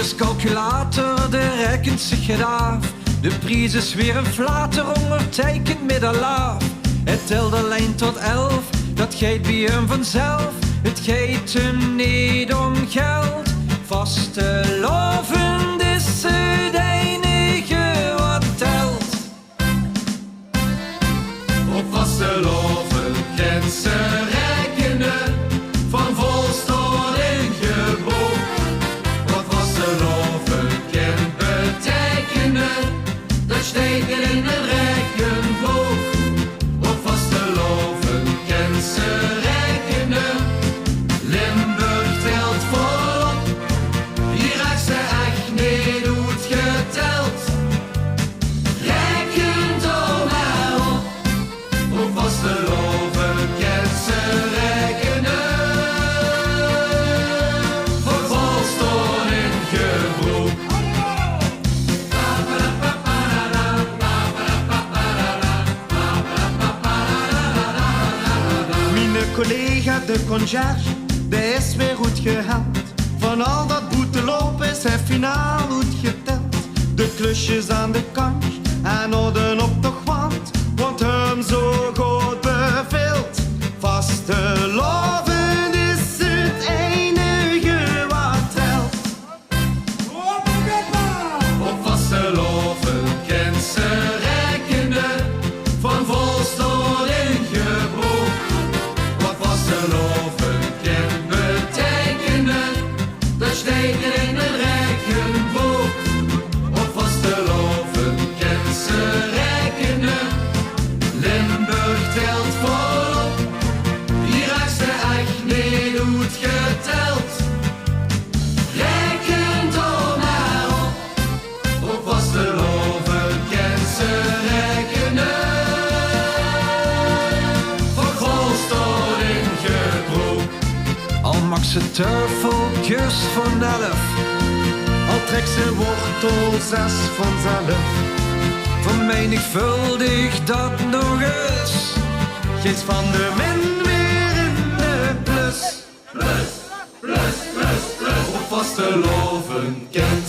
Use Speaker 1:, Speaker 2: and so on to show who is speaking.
Speaker 1: Roger's calculator, de rekent zich het af. De prijs is weer een flater, ondertekend met een laaf. Het telt alleen tot 11, dat gaat bij hem vanzelf. Het gaat hem niet om geld. Vastelovend is het enige wat telt.
Speaker 2: Op vastelovend kent ze rekenen, van volst tot in geboek. Wat vastelovend kent betekenen, dat steken in een rekenboek. Op vastelovend kent ze rekenen, Limburg telt volop. Hier raakt ze echt niet goed geteld. Reken toch maar op. Op vastelovend kent ze rekenen, van volst tot in gebroek.
Speaker 3: Mijn collega de concierge, die is weer goed gehaald. Van al dat boeteloop is hij finaal goed geteld. De klusjes aan de kant en orden op de wand, want hem zo goed beveelt. Vastelovend is het enige wat telt.
Speaker 2: Op vastelovend kent ze rekenen, van volst tot in gebroek. Wat vastelovend kent betekenen, dat steken in een rekenboek. Op vastelovend kent ze rekenen, Limburg telt volop. Hier raakt ze echt niet goed geteld. Reken toch maar op. Op vastelovend kent ze rekenen, van volst tot in gebroek.
Speaker 1: Al mag ze teufeltjes van 11,
Speaker 3: Al trekt ze wortel 6 vanzelf.
Speaker 1: vermenigvuldig dat nog eens.
Speaker 3: Geeft van de min weer in de plus.
Speaker 2: Op vastelovend kent